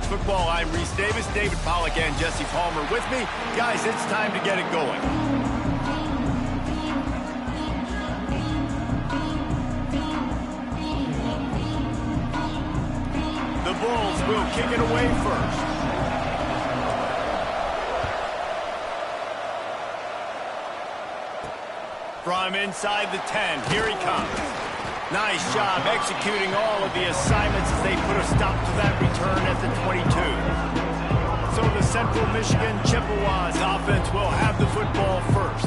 Football. I'm Reese Davis, David Pollack, and Jesse Palmer with me. Guys, it's time to get it going. The Bulls will kick it away first. From inside the 10, here he comes. Nice job executing all of the assignments as they put a stop to that return at the 22. So the Central Michigan Chippewas offense will have the football first.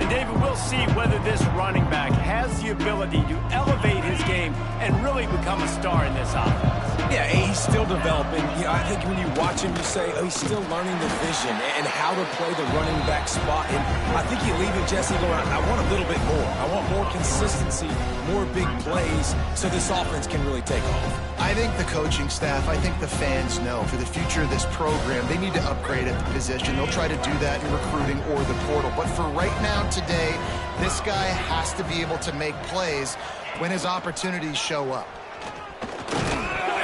And David, we'll see whether this running back has the ability to elevate his game and really become a star in this offense. Yeah, he's still developing. You know, I think when you watch him, you say, oh, he's still learning the vision and how to play the running back spot. And I think you leave it, Jesse, going, I want a little bit more. I want more consistency, more big plays, so this offense can really take off. I think the coaching staff, I think the fans know for the future of this program, they need to upgrade at the position. They'll try to do that in recruiting or the portal. But for right now, today, this guy has to be able to make plays when his opportunities show up.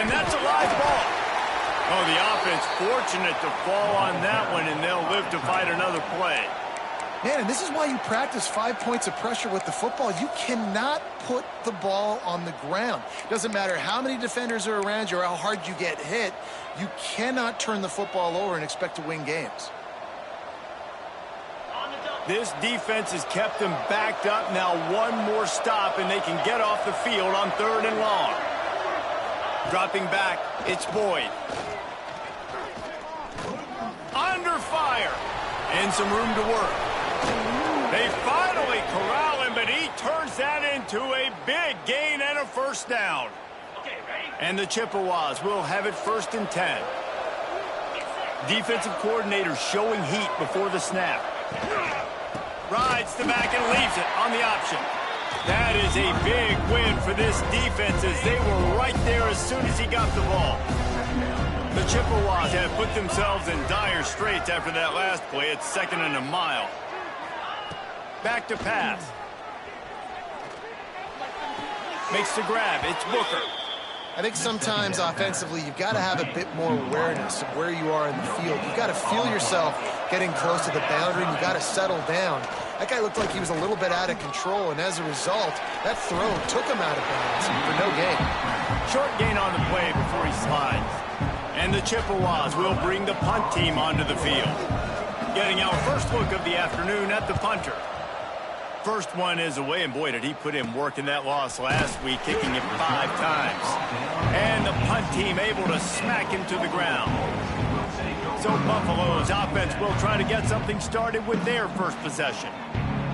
And that's a live ball. Oh, the offense fortunate to fall on that one, and they'll live to fight another play. Man, and this is why you practice 5 points of pressure with the football. You cannot put the ball on the ground. Doesn't matter how many defenders are around you or how hard you get hit. You cannot turn the football over and expect to win games. This defense has kept them backed up. Now one more stop, and they can get off the field on 3rd and long. Dropping back, it's Boyd. Under fire. And some room to work. They finally corral him, but he turns that into a big gain and a first down. And the Chippewas will have it 1st and 10. Defensive coordinator showing heat before the snap. Rides the back and leaves it on the option. That is a big win for this defense as they were right there as soon as he got the ball. The Chippewas have put themselves in dire straits after that last play. It's 2nd and a mile. Back to pass. Makes the grab. It's Booker. I think sometimes offensively you've got to have a bit more awareness of where you are in the field. You've got to feel yourself getting close to the boundary, and you've got to settle down. That guy looked like he was a little bit out of control, and as a result, that throw took him out of bounds for no gain. Short gain on the play before he slides. And the Chippewas will bring the punt team onto the field. Getting our first look of the afternoon at the punter. First one is away, and boy, did he put in work in that loss last week, kicking it 5 times. And the punt team able to smack him to the ground. So Buffalo's offense will try to get something started with their first possession.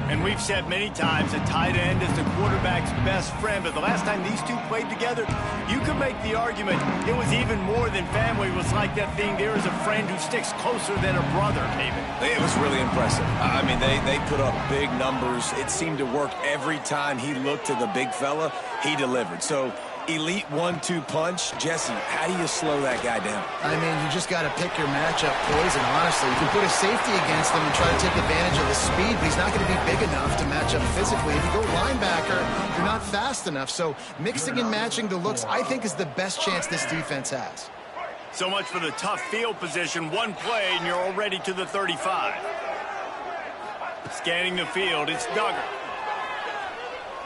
And we've said many times a tight end is the quarterback's best friend, but the last time these two played together, you could make the argument it was even more than family. It was like that thing, there is a friend who sticks closer than a brother, David. It was really impressive. I mean, they put up big numbers. It seemed to work every time he looked to the big fella, he delivered. So elite 1-2 punch. Jesse, how do you slow that guy down? I mean, you just got to pick your matchup poison, honestly. You can put a safety against him and try to take advantage of the speed, but he's not going to be big enough to match up physically. If you go linebacker, you're not fast enough. So mixing and matching the looks, I think, is the best chance this defense has. So much for the tough field position. One play, and you're already to the 35. Scanning the field, it's Duggar.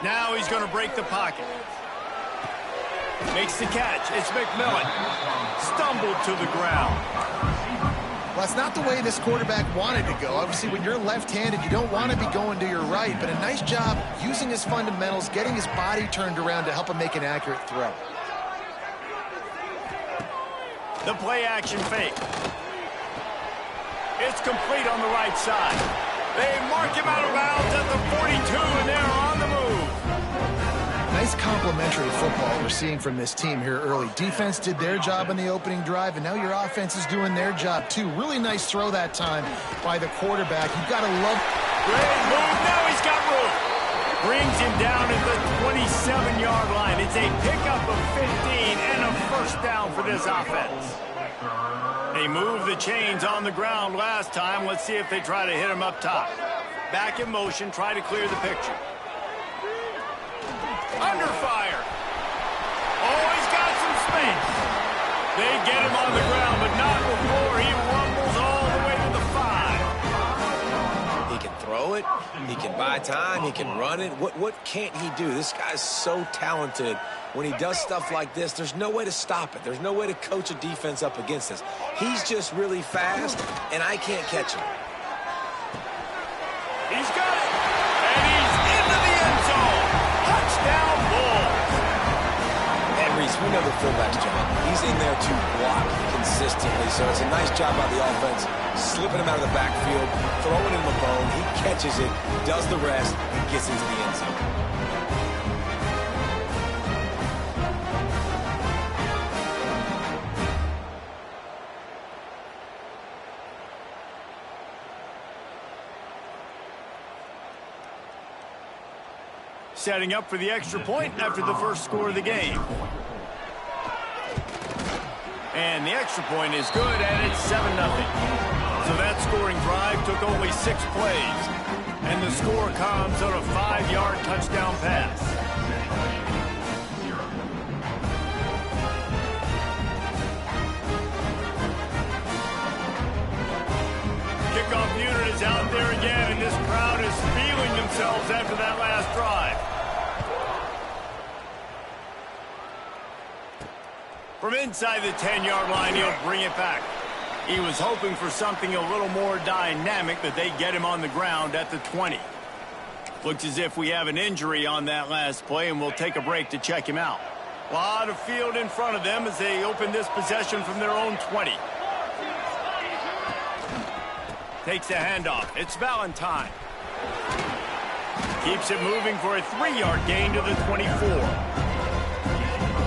Now he's going to break the pocket. Makes the catch. It's McMillan. Stumbled to the ground. Well, that's not the way this quarterback wanted to go. Obviously, when you're left-handed, you don't want to be going to your right. But a nice job using his fundamentals, getting his body turned around to help him make an accurate throw. The play-action fake. It's complete on the right side. They mark him out of bounds at the 42, and they're on the move. Nice complementary football we're seeing from this team here early. Defense did their job in the opening drive, and now your offense is doing their job too. Really nice throw that time by the quarterback. You've got to love... Great move. Now he's got room. Brings him down at the 27-yard line. It's a pickup of 15 and a first down for this offense. They moved the chains on the ground last time. Let's see if they try to hit him up top. Back in motion, try to clear the picture. Under fire. Oh, he's got some space. They get him on the ground. time he can run it. What can't he do? This guy's so talented. When he does stuff like this, there's no way to stop it. There's no way to coach a defense up against this. He's just really fast, and I can't catch him. He's got it, and he's into the end zone. Touchdown, Bulls. And Reese, we know the fullback's job. He's in there to block consistently, so it's a nice job by the offense, slipping him out of the backfield, throwing him the bone. He catches it, does the rest, and gets into the end zone. Setting up for the extra point after the first score of the game. And the extra point is good, and it's 7-0. So that scoring drive took only 6 plays. And the score comes on a 5-yard touchdown pass. Kickoff unit is out there again, and this crowd is feeling themselves after that last drive. From inside the 10-yard line, he'll bring it back. He was hoping for something a little more dynamic, but they get him on the ground at the 20. Looks as if we have an injury on that last play, and we'll take a break to check him out. A lot of field in front of them as they open this possession from their own 20. Takes the handoff. It's Valentine. Keeps it moving for a 3-yard gain to the 24.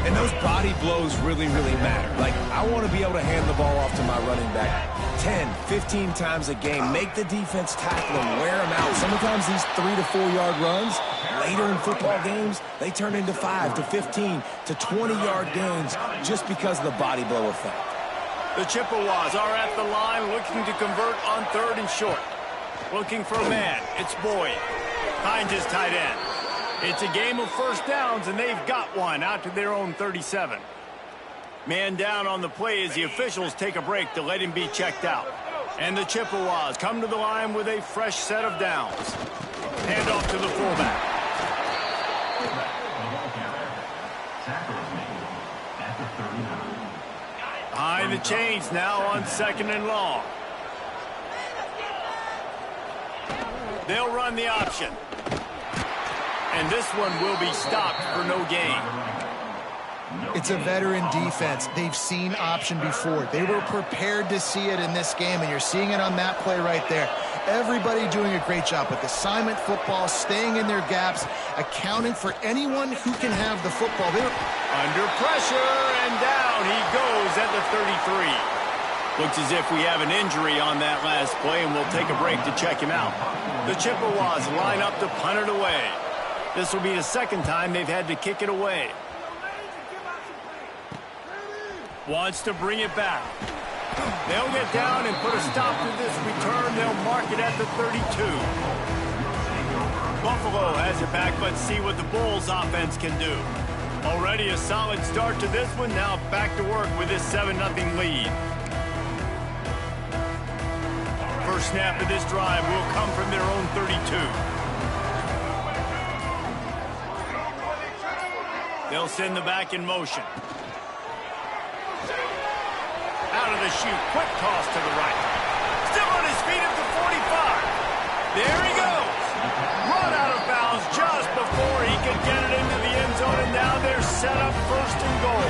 And those body blows really, really matter. Like, I want to be able to hand the ball off to my running back 10, 15 times a game. Make the defense tackle him, wear him out. Sometimes these 3- to 4-yard runs, later in football games, they turn into 5 to 15 to 20-yard gains just because of the body blow effect. The Chippewas are at the line looking to convert on 3rd and short. Looking for a man. It's Boyd. Finds his tight end. It's a game of first downs, and they've got one out to their own 37. Man down on the play as the officials take a break to let him be checked out. And the Chippewas come to the line with a fresh set of downs. Hand off to the fullback. Behind the chains now on 2nd and long. They'll run the option. And this one will be stopped for no gain. It's a veteran defense. They've seen option before. They were prepared to see it in this game, and you're seeing it on that play right there. Everybody doing a great job with assignment football, staying in their gaps, accounting for anyone who can have the football. They're under pressure, and down he goes at the 33. Looks as if we have an injury on that last play, and we'll take a break to check him out. The Chippewas line up to punt it away. This will be the 2nd time they've had to kick it away. Wants to bring it back. They'll get down and put a stop to this return. They'll mark it at the 32. Buffalo has it back. Let's see what the Bulls offense can do. Already a solid start to this one. Now back to work with this 7-0 lead. First snap of this drive will come from their own 32. They'll send the back in motion. Out of the chute, quick toss to the right. Still on his feet at the 45. There he goes. Run out of bounds just before he could get it into the end zone, and now they're set up 1st and goal.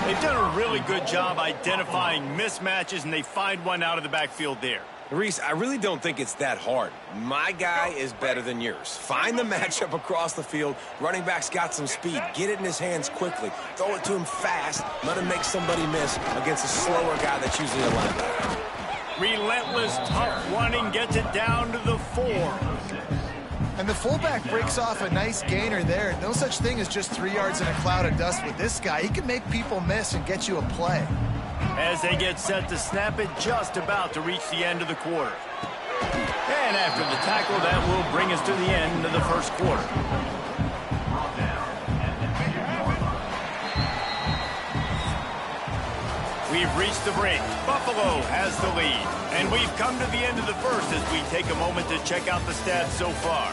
They've done a really good job identifying mismatches, and they find one out of the backfield there. Reese, I really don't think it's that hard. My guy is better than yours. Find the matchup across the field. Running back's got some speed. Get it in his hands quickly. Throw it to him fast. Let him make somebody miss against a slower guy that's usually a linebacker. Relentless, tough running gets it down to the 4. And the fullback breaks off a nice gainer there. No such thing as just 3 yards in a cloud of dust with this guy. He can make people miss and get you a play. As they get set to snap it, just about to reach the end of the quarter. And after the tackle, that will bring us to the end of the first quarter. We've reached the break. Buffalo has the lead. And we've come to the end of the first as we take a moment to check out the stats so far.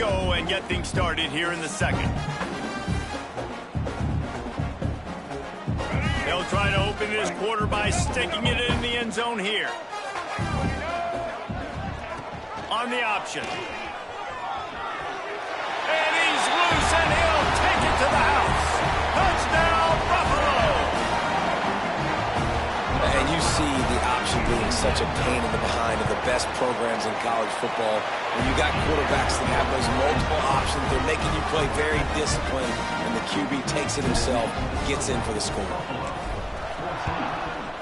go and get things started here in the second. They'll try to open this quarter by sticking it in the end zone here. On the option. And he's loose, and he'll take it to the house. Touchdown, Buffalo! And you see the option being such a pain in the behind of the best programs in college football. When you got quarterbacks that have those multiple options, they're making you play very disciplined, and the QB takes it himself, gets in for the score.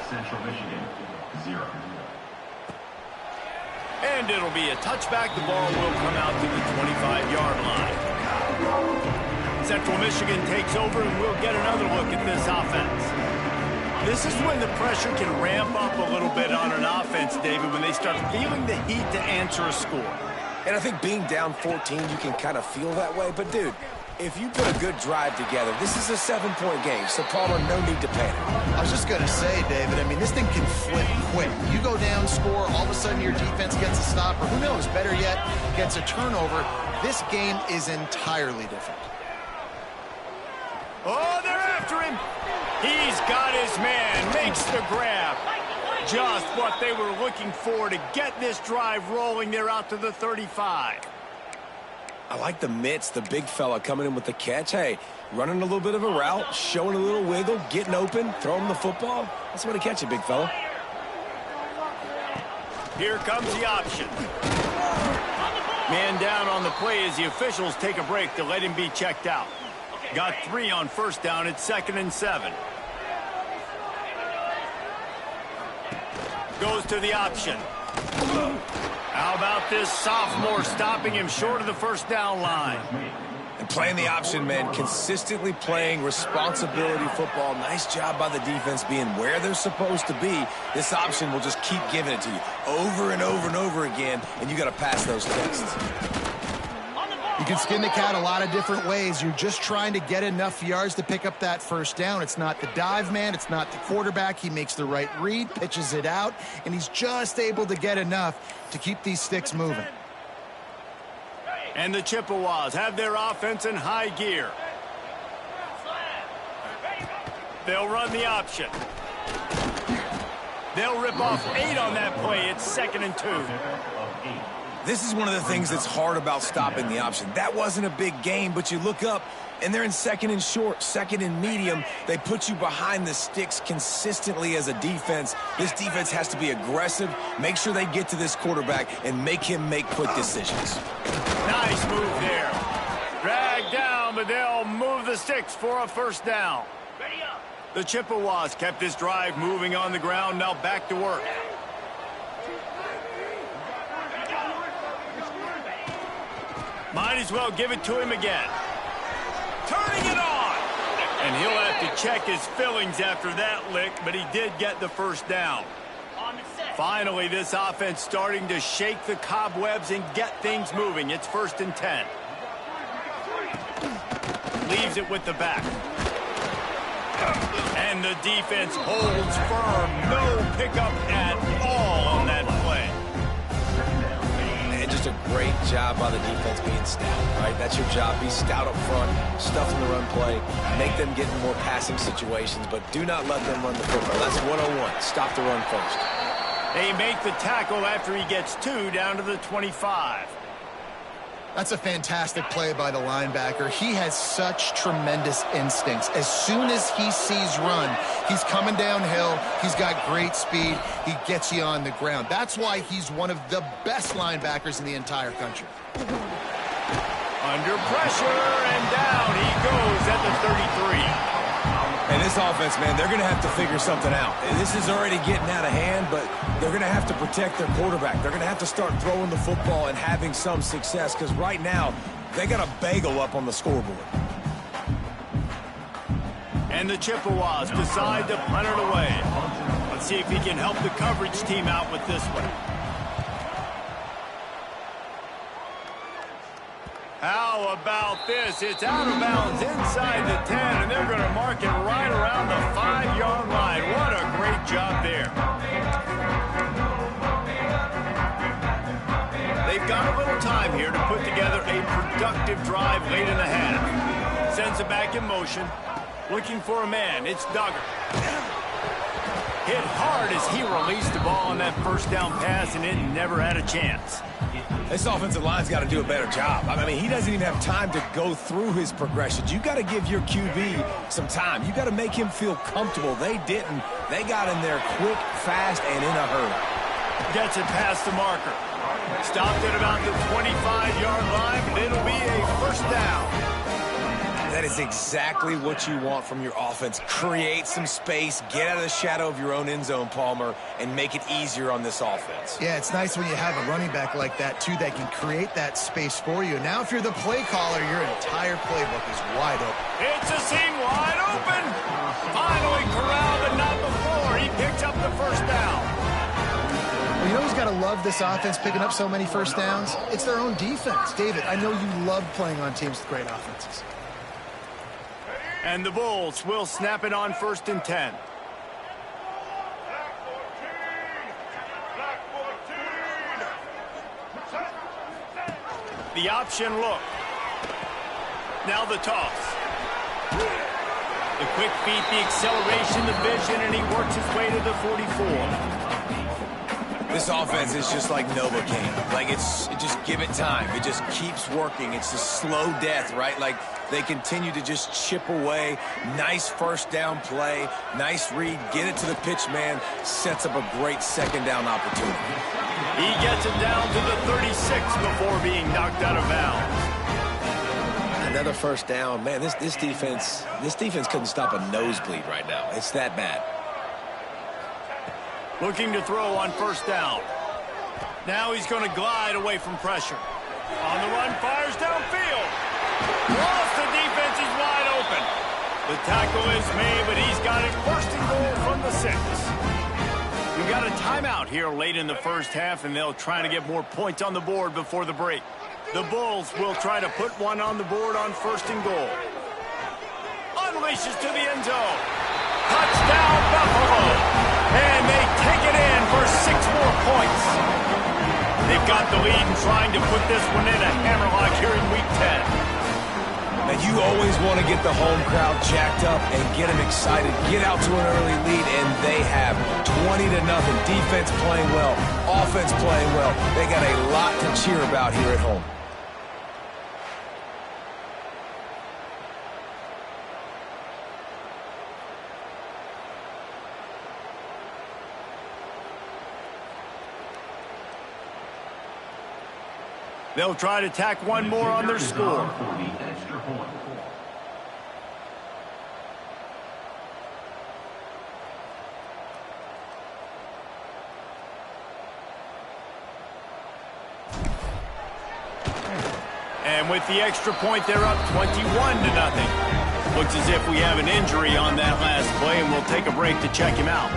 Central Michigan, 0. And it'll be a touchback. The ball will come out to the 25-yard line. Central Michigan takes over, and we'll get another look at this offense. This is when the pressure can ramp up a little bit on an offense, David, when they start feeling the heat to answer a score. And I think being down 14, you can kind of feel that way. But, dude, if you put a good drive together, this is a 7-point game, so Palmer, no need to panic. I was just going to say, David, I mean, this thing can flip quick. You go down, score, all of a sudden your defense gets a stop, or who knows, better yet, gets a turnover. This game is entirely different. Oh, they're after him. He's got his man, makes the grab. Just what they were looking for to get this drive rolling. They're out to the 35. I like the mitts, the big fella coming in with the catch. Hey, running a little bit of a route, showing a little wiggle, getting open, throwing the football. That's the way to catch it, big fella. Here comes the option. Man down on the play as the officials take a break to let him be checked out. Got 3 on first down. It's 2nd and 7. Goes to the option. How about this sophomore stopping him short of the first down line? And playing the option, man, consistently playing responsibility football. Nice job by the defense being where they're supposed to be. This option will just keep giving it to you over and over and over again, and you got to pass those tests. You can skin the cat a lot of different ways. You're just trying to get enough yards to pick up that first down. It's not the dive man. It's not the quarterback. He makes the right read, pitches it out, and he's just able to get enough to keep these sticks moving. And the Chippewas have their offense in high gear. They'll run the option. They'll rip off 8 on that play. It's 2nd and 2. This is one of the things that's hard about stopping the option. That wasn't a big game, but you look up, and they're in 2nd and short, 2nd and medium. They put you behind the sticks consistently as a defense. This defense has to be aggressive, make sure they get to this quarterback, and make him make quick decisions. Nice move there. Dragged down, but they'll move the sticks for a first down. The Chippewas kept this drive moving on the ground, now back to work. Might as well give it to him again. Turning it on. And he'll have to check his fillings after that lick, but he did get the first down. Finally, this offense starting to shake the cobwebs and get things moving. It's 1st and 10. Leaves it with the back. And the defense holds firm. No pickup at all on that play. Just a great job by the defense being stout, right? That's your job. Be stout up front, stuff in the run play, make them get in more passing situations, but do not let them run the football. That's 101. Stop the run first. They make the tackle after he gets 2 down to the 25. That's a fantastic play by the linebacker. He has such tremendous instincts. As soon as he sees run, he's coming downhill. He's got great speed. He gets you on the ground. That's why he's one of the best linebackers in the entire country. Under pressure, and down he goes at the 33. And this offense, man, they're going to have to figure something out. This is already getting out of hand, but they're going to have to protect their quarterback. They're going to have to start throwing the football and having some success, because right now, they got a bagel up on the scoreboard. And the Chippewas decide to punt it away. Let's see if he can help the coverage team out with this one. How about this? It's out of bounds inside the 10, and they're going to mark it right around the 5-yard line. What a great job there. They've got a little time here to put together a productive drive late in the half. Sends it back in motion. Looking for a man. It's Dugger. Hit hard as he released the ball on that first down pass, and it never had a chance. This offensive line's got to do a better job. I mean, he doesn't even have time to go through his progressions. You got to give your QB some time. You got to make him feel comfortable. They didn't. They got in there quick, fast, and in a hurry. Gets it past the marker. Stopped at about the 25-yard line, but it'll be a first down. That is exactly what you want from your offense. Create some space, get out of the shadow of your own end zone, Palmer, and make it easier on this offense. Yeah, it's nice when you have a running back like that, too, that can create that space for you. Now, if you're the play caller, your entire playbook is wide open. It's a seam wide open. Finally corralled, but not before. He picks up the first down. Well, you know who's got to love this offense picking up so many first downs? It's their own defense. David, I know you love playing on teams with great offenses. And the Bulls will snap it on 1st and 10. The option look. Now the toss. The quick feet, the acceleration, the vision, and he works his way to the 44. This offense is just like Novocaine. Like, just give it time. It just keeps working. It's a slow death, right? Like, they continue to just chip away. Nice first down play. Nice read. Get it to the pitch man. Sets up a great second down opportunity. He gets it down to the 36 before being knocked out of bounds. Another first down. Man, this defense couldn't stop a nosebleed right now. It's that bad. Looking to throw on 1st down. Now he's going to glide away from pressure. On the run, fires downfield. Lost, the defense is wide open. The tackle is made, but he's got it 1st and goal from the 6. We've got a timeout here late in the first half, and they'll try to get more points on the board before the break. The Bulls will try to put one on the board on 1st and goal. Unleashes to the end zone. Touchdown, Buffalo. And they take it in for 6 more points. They've got the lead and trying to put this one in a hammerlock here in Week 10. Now, you always want to get the home crowd jacked up and get them excited. Get out to an early lead, and they have 20-0. Defense playing well, offense playing well. They got a lot to cheer about here at home. They'll try to tack one more on their score. And with the extra point, they're up 21-0. Looks as if we have an injury on that last play, and we'll take a break to check him out.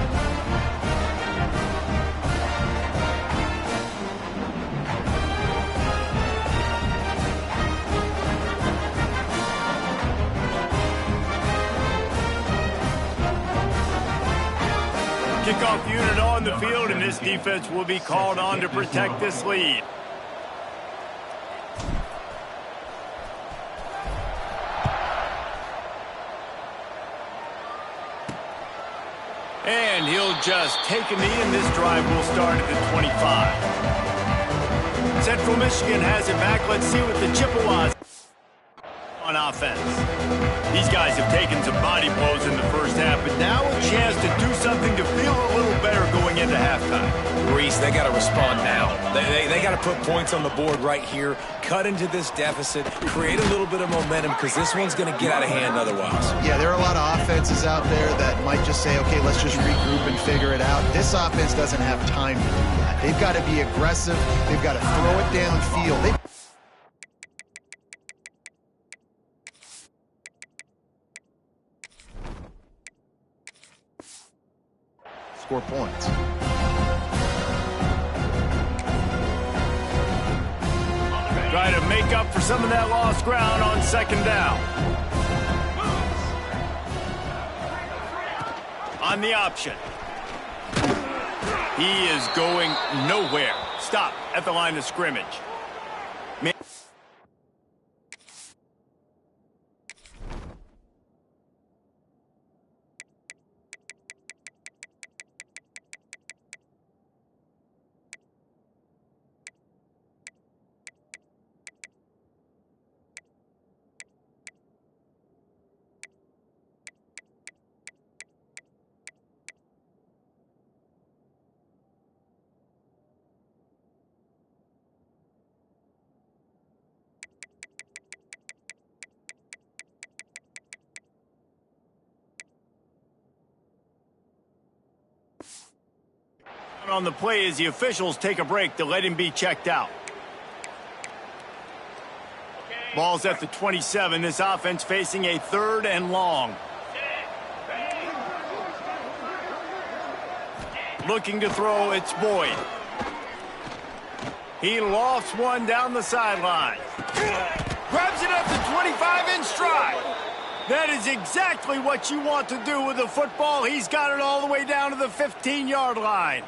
Kickoff unit on the field, and this defense will be called on to protect this lead. And he'll just take a knee, and this drive will start at the 25. Central Michigan has it back. Let's see what the Chippewas on offense. These guys have taken some body blows in the first half, but now a chance to do something to feel a little better going into halftime. Reese, they got to respond now. They got to put points on the board right here, cut into this deficit, create a little bit of momentum, because this one's going to get out of hand otherwise. Yeah, there are a lot of offenses out there that might just say, okay, let's just regroup and figure it out. This offense doesn't have time to do that. They've got to be aggressive. They've got to throw it downfield. Score points. Try to make up for some of that lost ground on 2nd down. On the option. He is going nowhere. stop at the line of scrimmage. On the play as the officials take a break to let him be checked out. Ball's at the 27. This offense facing a 3rd and long. Looking to throw, it's Boyd. He lofts one down the sideline. Grabs it at the 25 in stride. That is exactly what you want to do with the football. He's got it all the way down to the 15-yard line.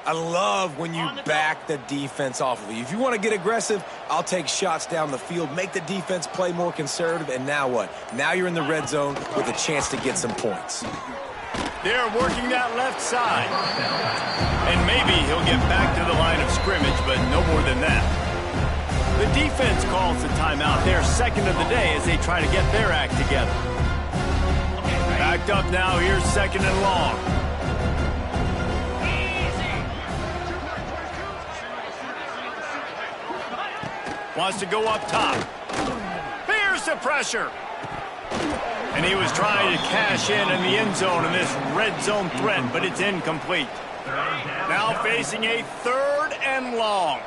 I love when you back the defense off of you. If you want to get aggressive, I'll take shots down the field, make the defense play more conservative, and now what? Now you're in the red zone with a chance to get some points. They're working that left side. And maybe he'll get back to the line of scrimmage, but no more than that. The defense calls the timeout. They're second of the day as they try to get their act together. Backed up now, here's 2nd and long. Wants to go up top. Fears the pressure. And he was trying to cash in the end zone in this red zone threat, but it's incomplete. Now facing a 3rd and long.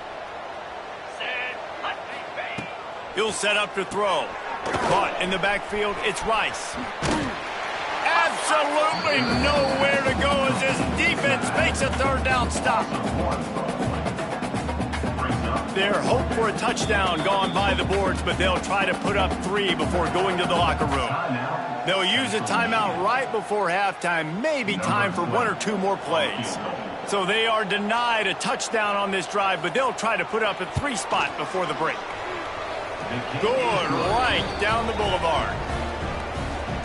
He'll set up to throw. Caught in the backfield, it's Rice. Absolutely nowhere to go as his defense makes a 3rd down stop. Their hope for a touchdown gone by the boards, but they'll try to put up 3 before going to the locker room. They'll use a timeout right before halftime, maybe time for 1 or 2 more plays. So they are denied a touchdown on this drive, but they'll try to put up a 3 spot before the break. Good right down the boulevard.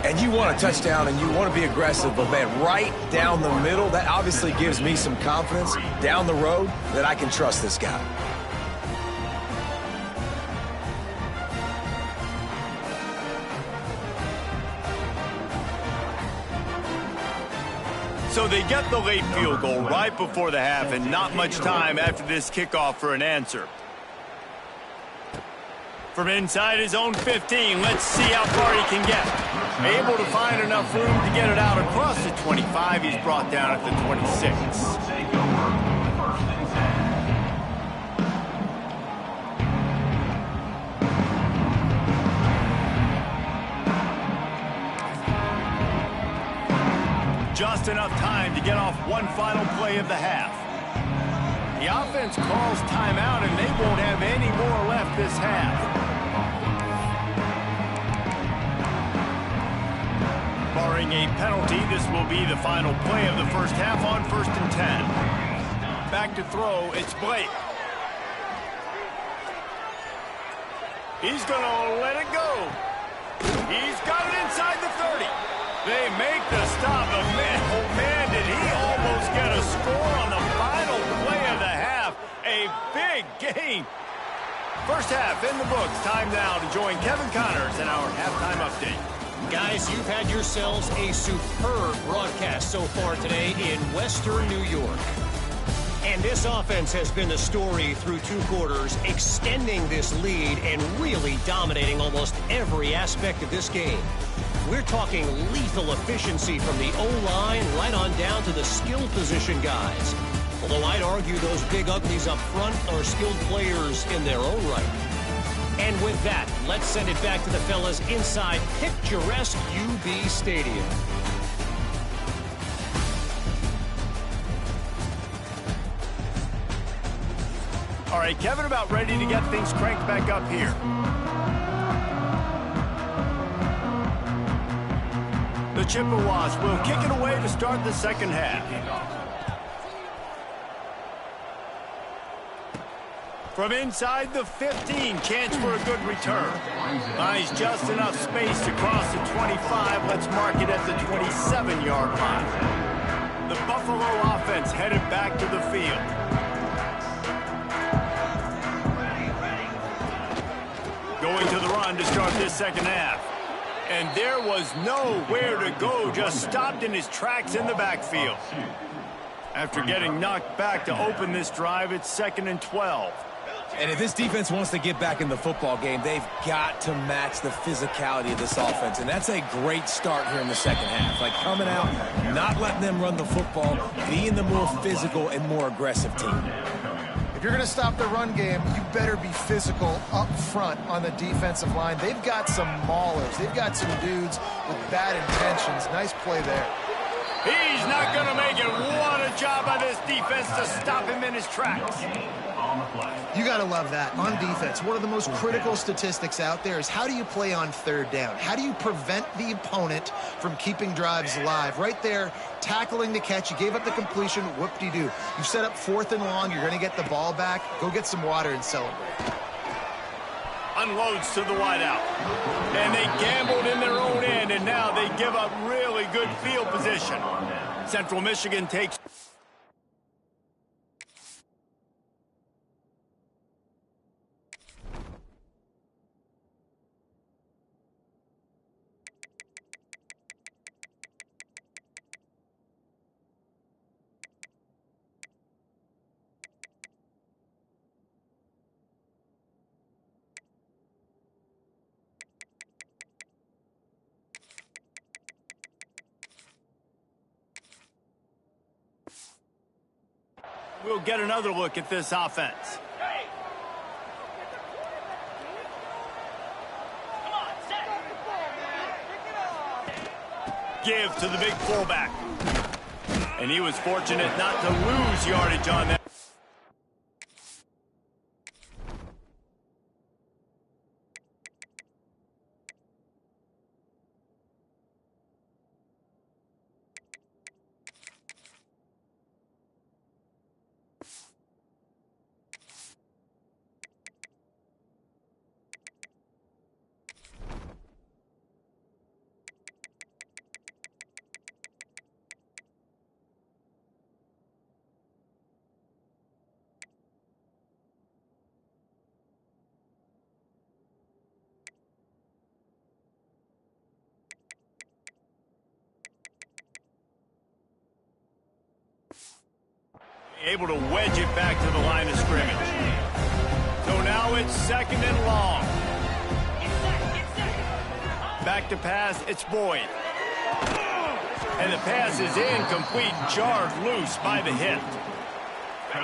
And you want a touchdown and you want to be aggressive, but man, right down the middle, that obviously gives me some confidence down the road that I can trust this guy. So they get the late field goal right before the half, and not much time after this kickoff for an answer. From inside his own 15, let's see how far he can get. Able to find enough room to get it out across the 25. He's brought down at the 26. Just enough time to get off one final play of the half. The offense calls timeout, and they won't have any more left this half. Barring a penalty, this will be the final play of the first half on 1st and 10. Back to throw, it's Blake. He's going to let it go. He's got it inside the 30. They make the stop, but man, oh man, did he almost get a score on the final play of the half. A big game. First half in the books. Time now to join Kevin Connors in our halftime update. Guys, you've had yourselves a superb broadcast so far today in Western New York. And this offense has been the story through 2 quarters, extending this lead and really dominating almost every aspect of this game. We're talking lethal efficiency from the O-line right on down to the skill position guys. Although I'd argue those big uglies up front are skilled players in their own right. And with that, let's send it back to the fellas inside picturesque UB Stadium. All right, Kevin, about ready to get things cranked back up here. The Chippewas will kick it away to start the second half. From inside the 15, chance for a good return. Finds just enough space to cross the 25. Let's mark it at the 27-yard line. The Buffalo offense headed back to the field. Going to the run to start this second half. And there was nowhere to go, just stopped in his tracks in the backfield. After getting knocked back to open this drive, it's 2nd and 12. And if this defense wants to get back in the football game, they've got to match the physicality of this offense. And that's a great start here in the second half. Like coming out, not letting them run the football, being the more physical and more aggressive team. If you're going to stop the run game, you better be physical up front on the defensive line. They've got some maulers. They've got some dudes with bad intentions. Nice play there. He's not going to make it. What a job by this defense to stop him in his tracks. You got to love that. On defense, one of the most critical statistics out there is how do you play on third down? How do you prevent the opponent from keeping drives alive? Right there, tackling the catch. You gave up the completion. Whoop-de-doo. You set up 4th and long. You're going to get the ball back. Go get some water and celebrate. Unloads to the wideout. And they gambled in their own end, and now they give up really good field position. Central Michigan takes... We'll get another look at this offense. Give to the big fullback. And he was fortunate not to lose yardage on that. Able to wedge it back to the line of scrimmage. So now it's 2nd and long. Back to pass, it's Boyd. And the pass is incomplete, jarred loose by the hit.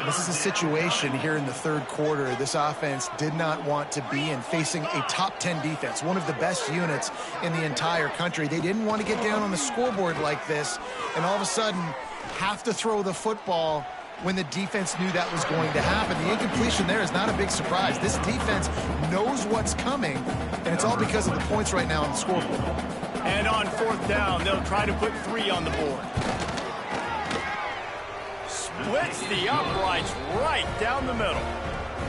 This is a situation here in the 3rd quarter this offense did not want to be in, facing a top 10 defense, one of the best units in the entire country. They didn't want to get down on the scoreboard like this, and all of a sudden have to throw the football when the defense knew that was going to happen. The incompletion there is not a big surprise. This defense knows what's coming, and it's all because of the points right now on the scoreboard. And on 4th down, they'll try to put 3 on the board. Splits the uprights right down the middle.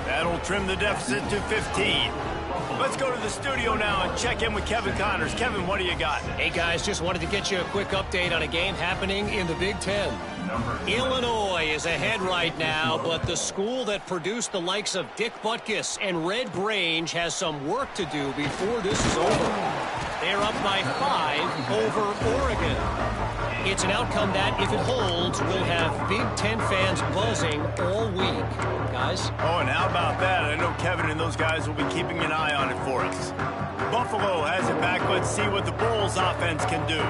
That'll trim the deficit to 15. Let's go to the studio now and check in with Kevin Connors. Kevin, what do you got? Hey, guys, just wanted to get you a quick update on a game happening in the Big Ten. Illinois is ahead right now, but the school that produced the likes of Dick Butkus and Red Grange has some work to do before this is over. They're up by 5 over Oregon. It's an outcome that, if it holds, will have Big Ten fans buzzing all week. Guys? Oh, and how about that? I know Kevin and those guys will be keeping an eye on it for us. Buffalo has it back. Let's see what the Bulls offense can do.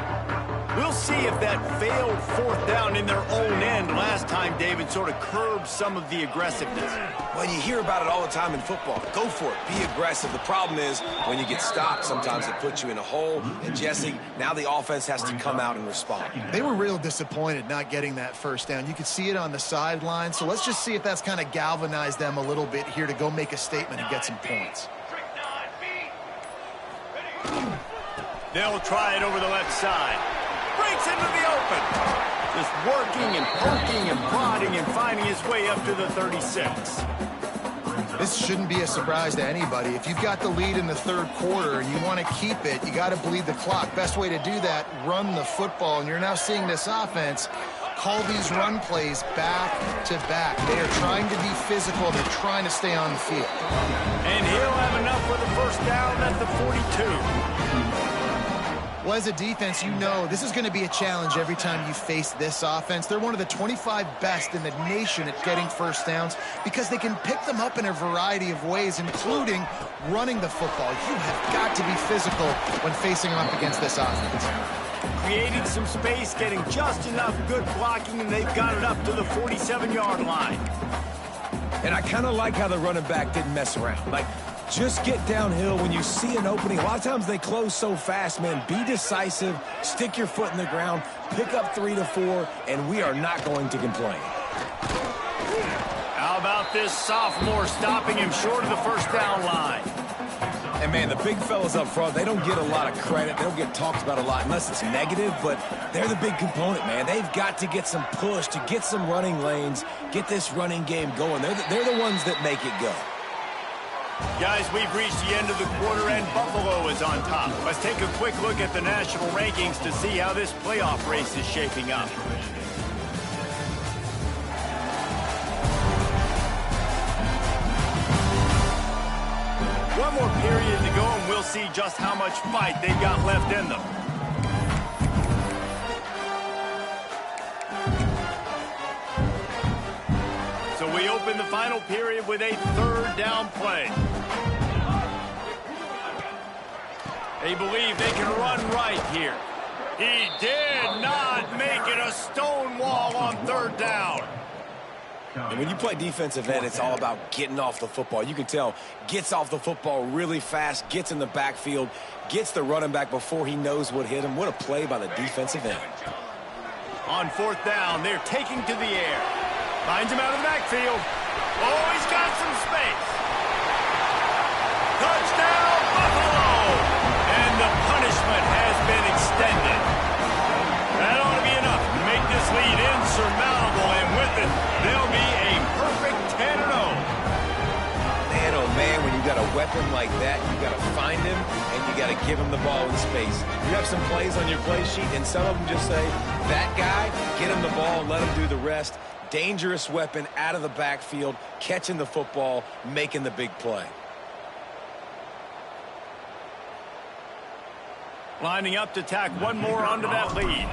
We'll see if that failed 4th down in their own end last time, David, sort of curbed some of the aggressiveness. Well, you hear about it all the time in football. Go for it. Be aggressive. The problem is when you get stopped, sometimes it puts you in a hole. And, Jesse, now the offense has to come out and respond. They were real disappointed not getting that 1st down. You could see it on the sideline. So let's just see if that's kind of galvanized them a little bit here to go make a statement and get some points. They'll try it over the left side. Breaks into the open. Just working and poking and prodding and finding his way up to the 36. This shouldn't be a surprise to anybody. If you've got the lead in the third quarter and you want to keep it, you got to bleed the clock. Best way to do that, run the football. And you're now seeing this offense call these run plays back to back. They are trying to be physical. They're trying to stay on the field. And he'll have enough for the first down at the 42. Well, as a defense, you know this is going to be a challenge every time you face this offense. They're one of the 25 best in the nation at getting first downs because they can pick them up in a variety of ways, including running the football. You have got to be physical when facing off against this offense. Creating some space, getting just enough good blocking, and they've got it up to the 47-yard line. And I kind of like how the running back didn't mess around. Like, just get downhill when you see an opening. A lot of times they close so fast, man. Be decisive, stick your foot in the ground, pick up 3 to 4, and we are not going to complain. How about this sophomore stopping him short of the first down line? And, man, the big fellas up front, they don't get a lot of credit. They don't get talked about a lot unless it's negative, but they're the big component, man. They've got to get some push, to get some running lanes, get this running game going. They're the ones that make it go. Guys, we've reached the end of the quarter, and Buffalo is on top. Let's take a quick look at the national rankings to see how this playoff race is shaping up. One more period to go, and we'll see just how much fight they've got left in them. So we open the final period with a third down play. They believe they can run right here. He did not make it a stone wall on third down. And when you play defensive end, it's all about getting off the football. You can tell, gets off the football really fast, gets in the backfield, gets the running back before he knows what hit him. What a play by the defensive end. On fourth down, they're taking to the air. Finds him out of the backfield. Oh, he's got some space. Touchdown, Buffalo! And the punishment has been extended. That ought to be enough to make this lead insurmountable, and with it, they'll be a perfect 10-0. Man, oh man, when you got a weapon like that, you got to find him, and you got to give him the ball in space. You have some plays on your play sheet, and some of them just say, that guy, get him the ball, let him do the rest. Dangerous weapon out of the backfield, catching the football, making the big play. Lining up to tack one more onto that lead.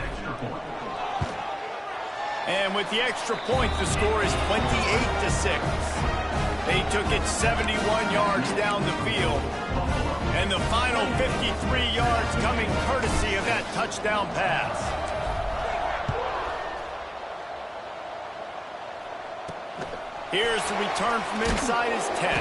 And with the extra point, the score is 28-6. They took it 71 yards down the field. And the final 53 yards coming courtesy of that touchdown pass. Here's the return from inside his 10.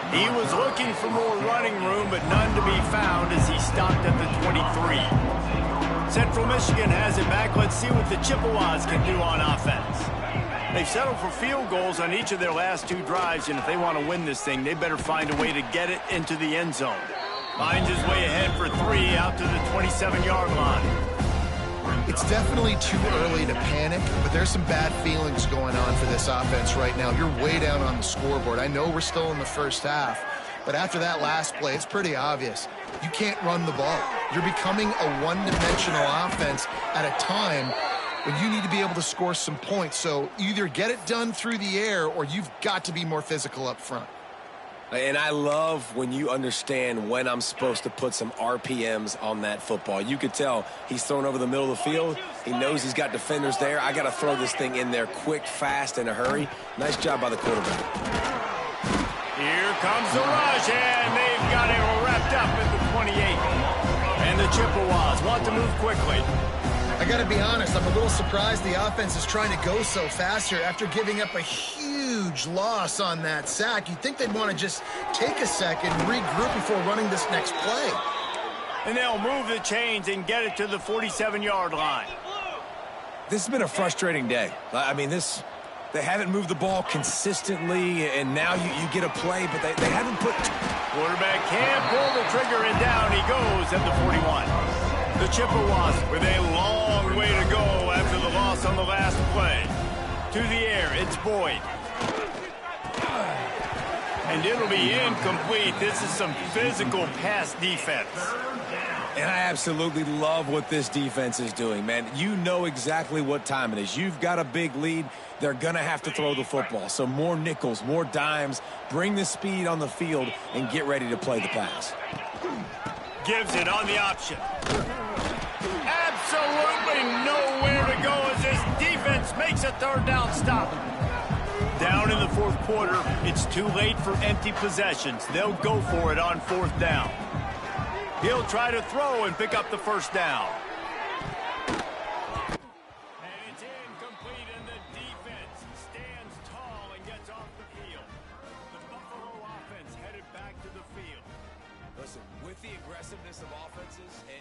He was looking for more running room, but none to be found as he stopped at the 23. Central Michigan has it back. Let's see what the Chippewas can do on offense. They've settled for field goals on each of their last two drives, and if they want to win this thing, they better find a way to get it into the end zone. Finds his way ahead for 3 out to the 27-yard line. It's definitely too early to panic, but there's some bad feelings going on for this offense right now. You're way down on the scoreboard. I know we're still in the first half, but after that last play, it's pretty obvious. You can't run the ball. You're becoming a one-dimensional offense at a time when you need to be able to score some points. So either get it done through the air or you've got to be more physical up front. And I love when you understand when I'm supposed to put some RPMs on that football. You could tell he's thrown over the middle of the field. He knows he's got defenders there. I got to throw this thing in there quick, fast, in a hurry. Nice job by the quarterback. Here comes the rush, and they've got it wrapped up at the 28. And the Chippewas want to move quickly. I got to be honest, I'm a little surprised the offense is trying to go so fast here after giving up a huge loss on that sack. You'd think they'd want to just take a second, regroup before running this next play. And they'll move the chains and get it to the 47-yard line. This has been a frustrating day. I mean, they haven't moved the ball consistently, and now you get a play, but they haven't put... Quarterback can't pull the trigger, and down he goes at the 41. The Chippewas with a long way to go after the loss on the last play. To the air, it's Boyd. And it'll be incomplete. This is some physical pass defense. And I absolutely love what this defense is doing, man. You know exactly what time it is. You've got a big lead. They're going to have to throw the football. So more nickels, more dimes, bring the speed on the field, and get ready to play the pass. Gives it on the option. Absolutely nowhere to go as this defense makes a third down stop. Down in the fourth quarter, it's too late for empty possessions. They'll go for it on fourth down. He'll try to throw and pick up the first down. And it's incomplete, and the defense stands tall and gets off the field. The Buffalo offense headed back to the field. Listen, with the aggressiveness of offenses and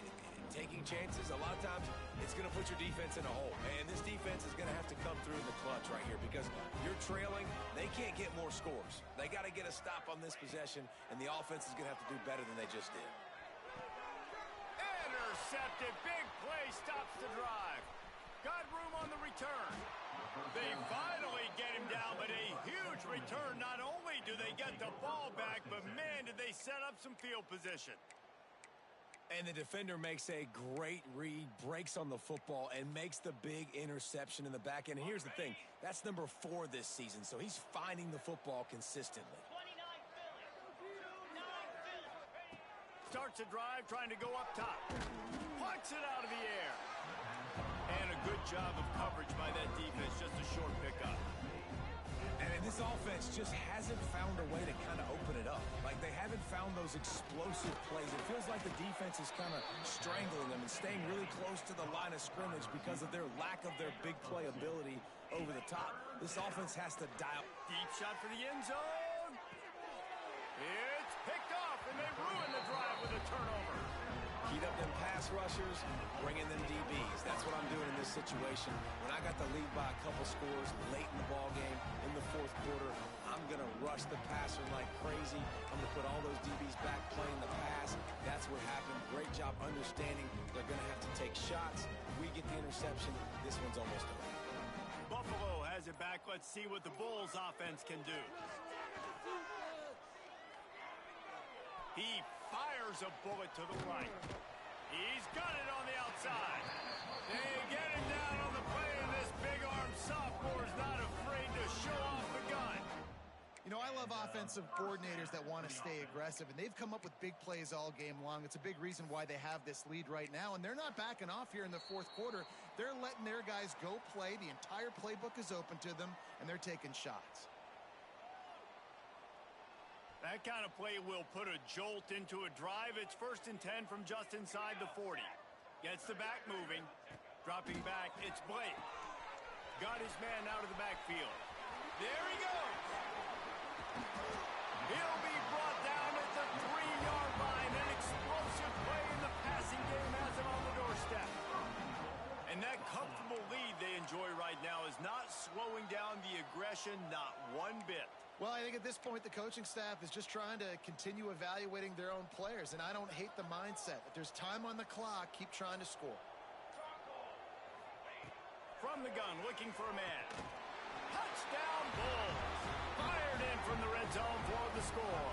taking chances, a lot of times it's going to put your defense in a hole. And this defense is going to have to come through in the clutch right here because you're trailing. They can't get more scores. They got to get a stop on this possession, and the offense is going to have to do better than they just did. Intercepted. Big play stops the drive. Got room on the return. They finally get him down, but a huge return. Not only do they get the ball back, but man, did they set up some field position. And the defender makes a great read, breaks on the football, and makes the big interception in the back end. And here's the thing. That's number 4 this season, so he's finding the football consistently. Starts a drive trying to go up top. Punts it out of the air. And a good job of coverage by that defense. Just a short pickup. And this offense just hasn't found a way to kind of open it up. Like, they haven't found those explosive plays. It feels like the defense is kind of strangling them and staying really close to the line of scrimmage because of their lack of their big play ability over the top. This offense has to dial. Deep shot for the end zone. It's picked off, and they ruin the drive with a turnover. Heat up them pass rushers, bring in them DBs. That's what I'm doing in this situation. When I got the lead by a couple scores late in the ball game, in the fourth quarter, I'm going to rush the passer like crazy. I'm going to put all those DBs back playing the pass. That's what happened. Great job understanding they're going to have to take shots. We get the interception. This one's almost over. Buffalo has it back. Let's see what the Bulls offense can do. He fires a bullet to the right. He's got it on the outside. They get him down on the play, and this big-arm sophomore is not afraid to show off the gun. You know, I love offensive coordinators that want to stay aggressive, and they've come up with big plays all game long. It's a big reason why they have this lead right now, and they're not backing off here in the fourth quarter. They're letting their guys go play. The entire playbook is open to them, and they're taking shots. That kind of play will put a jolt into a drive. It's 1st and 10 from just inside the 40. Gets the back moving. Dropping back, it's Blake. Got his man out of the backfield. There he goes. He'll be brought down at the 3-yard line. An explosive play in the passing game has him on the doorstep. And that comfortable lead they enjoy right now is not slowing down the aggression, not one bit. Well, I think at this point, the coaching staff is just trying to continue evaluating their own players, and I don't hate the mindset. If there's time on the clock, keep trying to score. From the gun, looking for a man. Touchdown, Bulls. Fired in from the red zone for the score.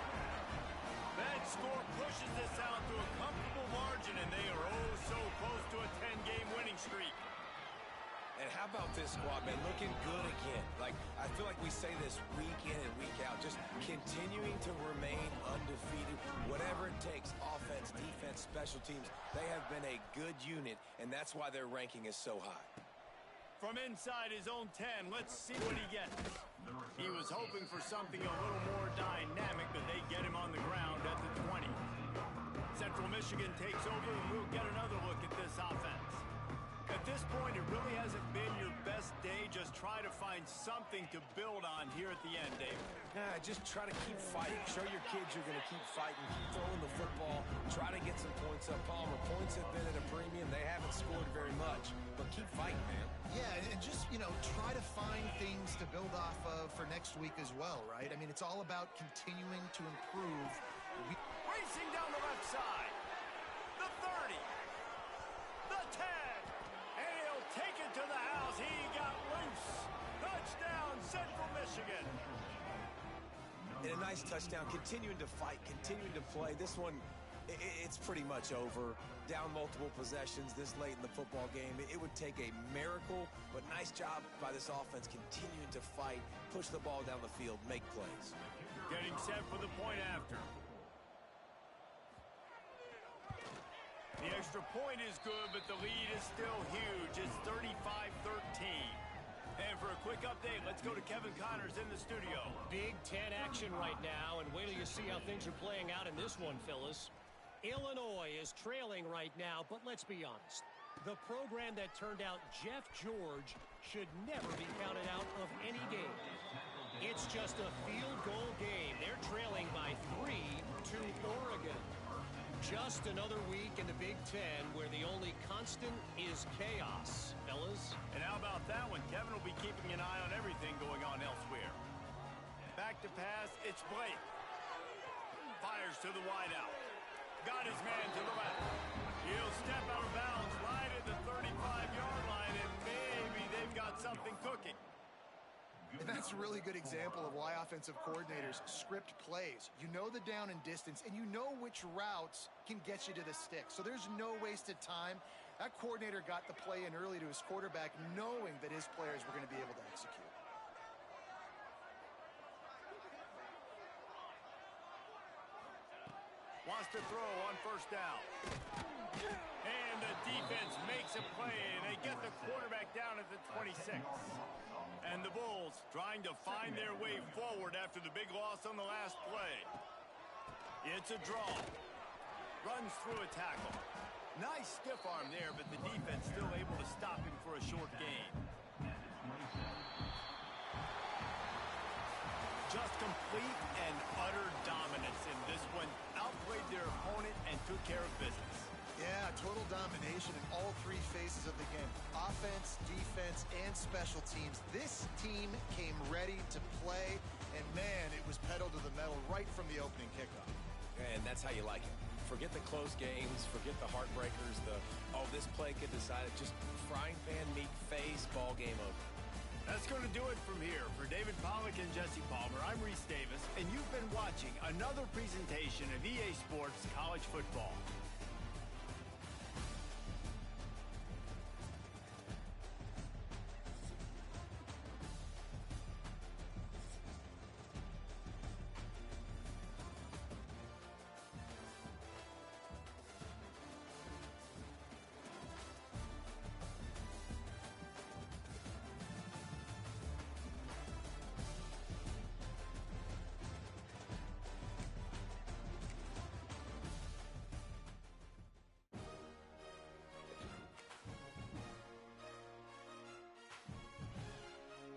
That score pushes this out to a comfortable margin, and they are oh so close to a 10-game winning streak. And how about this squad, man? Looking good again. Like, I feel like we say this week in and week out. Just continuing to remain undefeated. Whatever it takes, offense, defense, special teams. They have been a good unit, and that's why their ranking is so high. From inside his own 10, let's see what he gets. He was hoping for something a little more dynamic, but they get him on the ground at the 20. Central Michigan takes over, and we'll get another look at this offense. At this point, it really hasn't been your best day. Just try to find something to build on here at the end, David. Yeah, just try to keep fighting. Show your kids you're going to keep fighting. Keep throwing the football. Try to get some points up. Palmer, points have been at a premium. They haven't scored very much, but keep fighting, man. Yeah, and just, you know, try to find things to build off of for next week as well, right? I mean, it's all about continuing to improve. Racing down the left side. The 30. The 10. And he'll take it to the house. He got loose. Touchdown, Central Michigan. And a nice touchdown, continuing to fight, continuing to play. This one, it's pretty much over. Down multiple possessions this late in the football game. It would take a miracle, but nice job by this offense continuing to fight, push the ball down the field, make plays. Getting set for the point after. The extra point is good, but the lead is still huge. It's 35-13. And for a quick update, let's go to Kevin Connors in the studio. Big Ten action right now, and wait till you see how things are playing out in this one, Phyllis. Illinois is trailing right now, but let's be honest. The program that turned out Jeff George should never be counted out of any game. It's just a field goal game. They're trailing by 3 to Oregon. Just another week in the Big Ten where the only constant is chaos, fellas. And how about that one? Kevin will be keeping an eye on everything going on elsewhere. Back to pass, it's Blake. Fires to the wideout. Got his man to the left. He'll step out of bounds right at the 35-yard line, and maybe they've got something cooking. And that's a really good example of why offensive coordinators script plays. You know the down and distance, and you know which routes can get you to the stick. So there's no wasted time. That coordinator got the play in early to his quarterback, knowing that his players were going to be able to execute. Wants to throw on first down. And the defense makes a play, and they get the quarterback down at the 26. And the Bulls trying to find their way forward after the big loss on the last play. It's a draw. Runs through a tackle. Nice stiff arm there, but the defense still able to stop him for a short gain. Just complete and utter dominance in this one. Outplayed their opponent and took care of business. Yeah, total domination in all three phases of the game. Offense, defense, and special teams. This team came ready to play, and man, it was pedal to the metal right from the opening kickoff. And that's how you like it. Forget the close games, forget the heartbreakers, this play could decide it. Just frying pan, meat face, ball game over. That's going to do it from here. For David Pollack and Jesse Palmer, I'm Reese Davis, and you've been watching another presentation of EA Sports College Football.